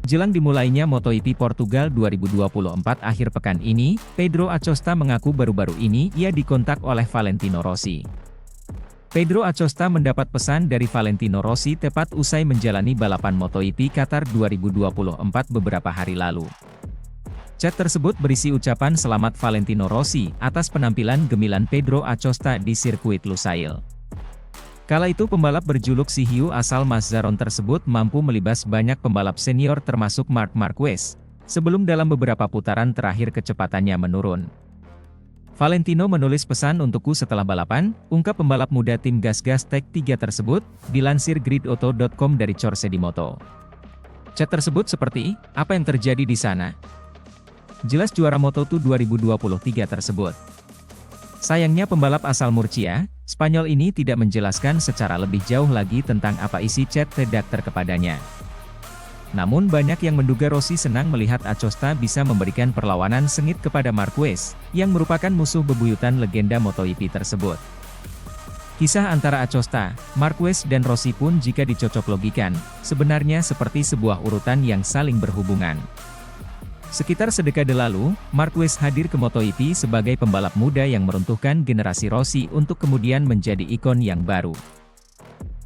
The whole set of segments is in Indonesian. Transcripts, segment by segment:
Jelang dimulainya MotoGP Portugal 2024 akhir pekan ini, Pedro Acosta mengaku baru-baru ini ia dikontak oleh Valentino Rossi. Pedro Acosta mendapat pesan dari Valentino Rossi tepat usai menjalani balapan MotoGP Qatar 2024 beberapa hari lalu. Chat tersebut berisi ucapan selamat Valentino Rossi atas penampilan gemilang Pedro Acosta di sirkuit Lusail. Kala itu pembalap berjuluk Si Hiu asal Mazzaron tersebut mampu melibas banyak pembalap senior termasuk Marc Marquez, sebelum dalam beberapa putaran terakhir kecepatannya menurun. Valentino menulis pesan untukku setelah balapan, ungkap pembalap muda tim gas-gas Tech 3 tersebut, dilansir gridauto.com dari Corse di Moto. Chat tersebut seperti, apa yang terjadi di sana? Jelas juara Moto2 2023 tersebut. Sayangnya pembalap asal Murcia, Spanyol ini tidak menjelaskan secara lebih jauh lagi tentang apa isi chat redaktur kepadanya. Namun banyak yang menduga Rossi senang melihat Acosta bisa memberikan perlawanan sengit kepada Marquez, yang merupakan musuh bebuyutan legenda MotoGP tersebut. Kisah antara Acosta, Marquez dan Rossi pun jika dicocok logikan, sebenarnya seperti sebuah urutan yang saling berhubungan. Sekitar sedekade lalu, Marquez hadir ke MotoGP sebagai pembalap muda yang meruntuhkan generasi Rossi untuk kemudian menjadi ikon yang baru.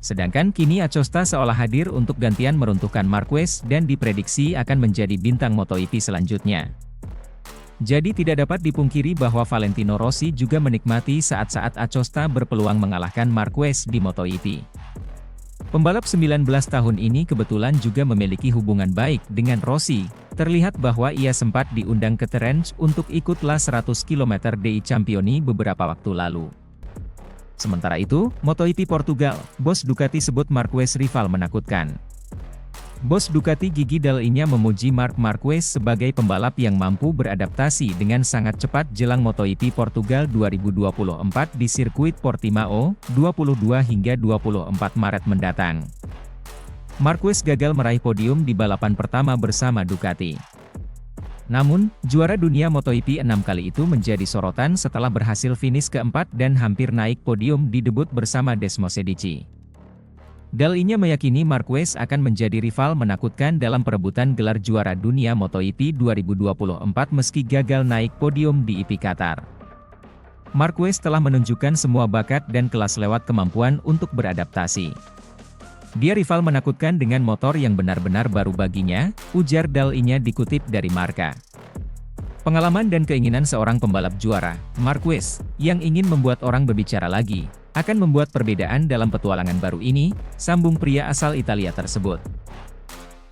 Sedangkan kini Acosta seolah hadir untuk gantian meruntuhkan Marquez dan diprediksi akan menjadi bintang MotoGP selanjutnya. Jadi tidak dapat dipungkiri bahwa Valentino Rossi juga menikmati saat-saat Acosta berpeluang mengalahkan Marquez di MotoGP. Pembalap 19 tahun ini kebetulan juga memiliki hubungan baik dengan Rossi, terlihat bahwa ia sempat diundang ke Terence untuk ikutlah 100 km di Campioni beberapa waktu lalu. Sementara itu, MotoGP Portugal, bos Ducati sebut Marquez rival menakutkan. Bos Ducati Gigi Dall'Igna memuji Marc Marquez sebagai pembalap yang mampu beradaptasi dengan sangat cepat jelang MotoGP Portugal 2024 di sirkuit Portimao, 22 hingga 24 Maret mendatang. Marquez gagal meraih podium di balapan pertama bersama Ducati. Namun, juara dunia MotoGP 6 kali itu menjadi sorotan setelah berhasil finish keempat dan hampir naik podium di debut bersama Desmosedici. Dall'Igna meyakini Marquez akan menjadi rival menakutkan dalam perebutan gelar juara dunia MotoGP 2024 meski gagal naik podium di IP Qatar. Marquez telah menunjukkan semua bakat dan kelas lewat kemampuan untuk beradaptasi. Dia rival menakutkan dengan motor yang benar-benar baru baginya, ujar Dall'Igna dikutip dari Marca. Pengalaman dan keinginan seorang pembalap juara, Marquez, yang ingin membuat orang berbicara lagi, akan membuat perbedaan dalam petualangan baru ini, sambung pria asal Italia tersebut.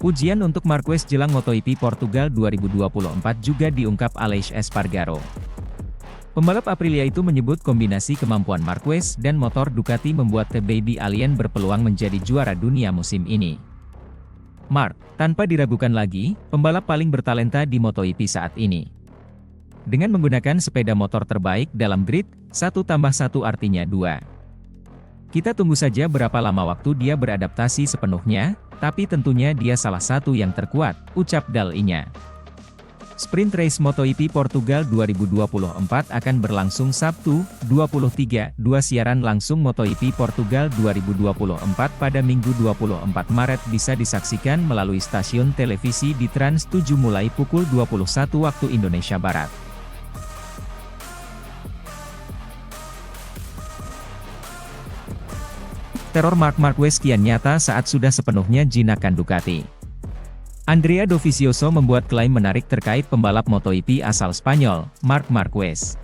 Pujian untuk Marquez jelang MotoGP Portugal 2024 juga diungkap Aleix Espargaro. Pembalap Aprilia itu menyebut kombinasi kemampuan Marquez dan motor Ducati membuat The Baby Alien berpeluang menjadi juara dunia musim ini. Marc, tanpa diragukan lagi, pembalap paling bertalenta di MotoGP saat ini. Dengan menggunakan sepeda motor terbaik dalam grid, 1+1 artinya 2. Kita tunggu saja berapa lama waktu dia beradaptasi sepenuhnya, tapi tentunya dia salah satu yang terkuat, ucap Dall'Igna. Sprint Race MotoGP Portugal 2024 akan berlangsung Sabtu, 23, 2 siaran langsung MotoGP Portugal 2024 pada Minggu 24 Maret bisa disaksikan melalui stasiun televisi di Trans 7 mulai pukul 21 waktu Indonesia Barat. Teror Marc Marquez kian nyata saat sudah sepenuhnya jinakan Ducati. Andrea Dovizioso membuat klaim menarik terkait pembalap MotoGP asal Spanyol, Marc Marquez.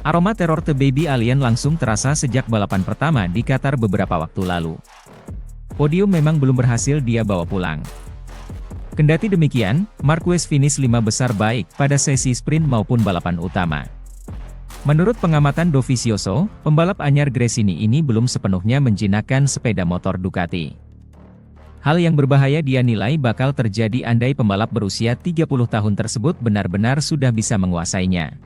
Aroma teror The Baby Alien langsung terasa sejak balapan pertama di Qatar beberapa waktu lalu. Podium memang belum berhasil dia bawa pulang. Kendati demikian, Marquez finish 5 besar baik pada sesi sprint maupun balapan utama. Menurut pengamatan Dovizioso, pembalap anyar Gresini ini belum sepenuhnya menjinakkan sepeda motor Ducati. Hal yang berbahaya dia nilai bakal terjadi andai pembalap berusia 30 tahun tersebut benar-benar sudah bisa menguasainya.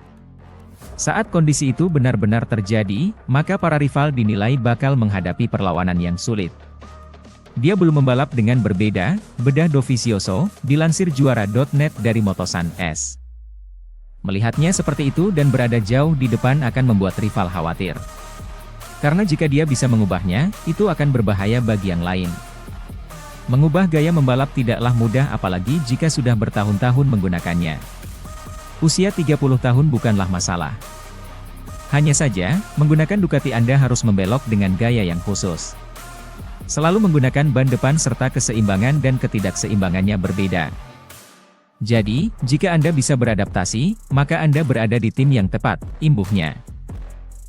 Saat kondisi itu benar-benar terjadi, maka para rival dinilai bakal menghadapi perlawanan yang sulit. Dia belum membalap dengan berbeda, bedah Dovizioso, dilansir juara.net dari Motosan S. Melihatnya seperti itu dan berada jauh di depan akan membuat rival khawatir. Karena jika dia bisa mengubahnya, itu akan berbahaya bagi yang lain. Mengubah gaya membalap tidaklah mudah apalagi jika sudah bertahun-tahun menggunakannya. Usia 30 tahun bukanlah masalah. Hanya saja, menggunakan Ducati Anda harus membelok dengan gaya yang khusus. Selalu menggunakan ban depan serta keseimbangan dan ketidakseimbangannya berbeda. Jadi, jika Anda bisa beradaptasi, maka Anda berada di tim yang tepat, imbuhnya.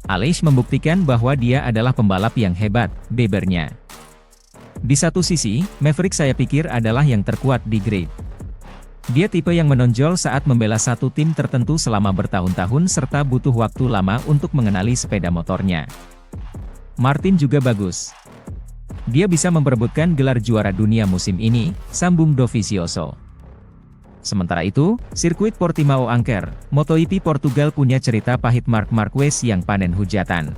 Aleix membuktikan bahwa dia adalah pembalap yang hebat, bebernya. Di satu sisi, Maverick saya pikir adalah yang terkuat di grid. Dia tipe yang menonjol saat membela satu tim tertentu selama bertahun-tahun serta butuh waktu lama untuk mengenali sepeda motornya. Martin juga bagus. Dia bisa memperebutkan gelar juara dunia musim ini, sambung Dovizioso. Sementara itu, sirkuit Portimao angker, MotoGP Portugal punya cerita pahit Marc Marquez yang panen hujatan.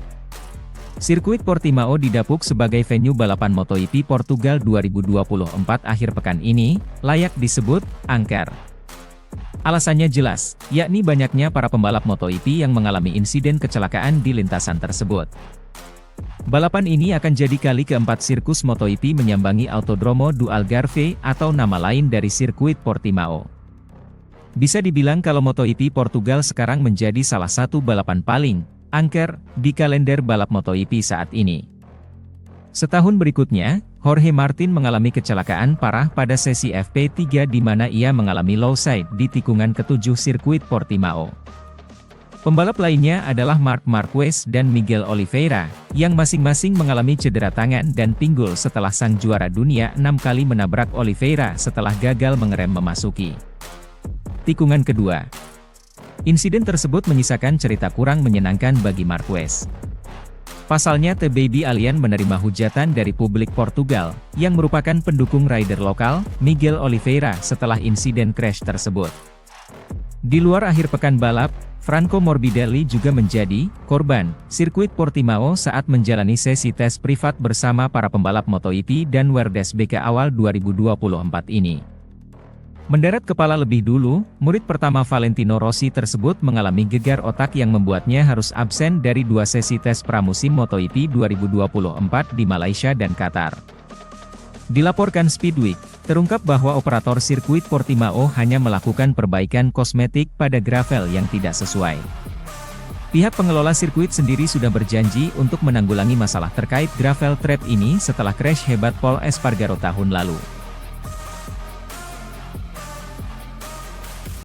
Sirkuit Portimao didapuk sebagai venue balapan MotoGP Portugal 2024 akhir pekan ini, layak disebut angker. Alasannya jelas, yakni banyaknya para pembalap MotoGP yang mengalami insiden kecelakaan di lintasan tersebut. Balapan ini akan jadi kali keempat sirkus MotoGP menyambangi Autódromo do Algarve atau nama lain dari sirkuit Portimao. Bisa dibilang kalau MotoGP Portugal sekarang menjadi salah satu balapan paling angker di kalender balap MotoGP saat ini. Setahun berikutnya, Jorge Martin mengalami kecelakaan parah pada sesi FP3 di mana ia mengalami low side di tikungan ke-7 sirkuit Portimao. Pembalap lainnya adalah Marc Marquez dan Miguel Oliveira, yang masing-masing mengalami cedera tangan dan pinggul setelah sang juara dunia 6 kali menabrak Oliveira setelah gagal mengerem memasuki tikungan kedua. Insiden tersebut menyisakan cerita kurang menyenangkan bagi Marquez. Pasalnya The Baby Alien menerima hujatan dari publik Portugal, yang merupakan pendukung rider lokal, Miguel Oliveira setelah insiden crash tersebut. Di luar akhir pekan balap, Franco Morbidelli juga menjadi korban sirkuit Portimao saat menjalani sesi tes privat bersama para pembalap MotoGP dan WRDSBK awal 2024 ini. Mendarat kepala lebih dulu, murid pertama Valentino Rossi tersebut mengalami gegar otak yang membuatnya harus absen dari 2 sesi tes pramusim MotoGP 2024 di Malaysia dan Qatar. Dilaporkan Speedweek, terungkap bahwa operator sirkuit Portimao hanya melakukan perbaikan kosmetik pada gravel yang tidak sesuai. Pihak pengelola sirkuit sendiri sudah berjanji untuk menanggulangi masalah terkait gravel trap ini setelah crash hebat Pol Espargaro tahun lalu.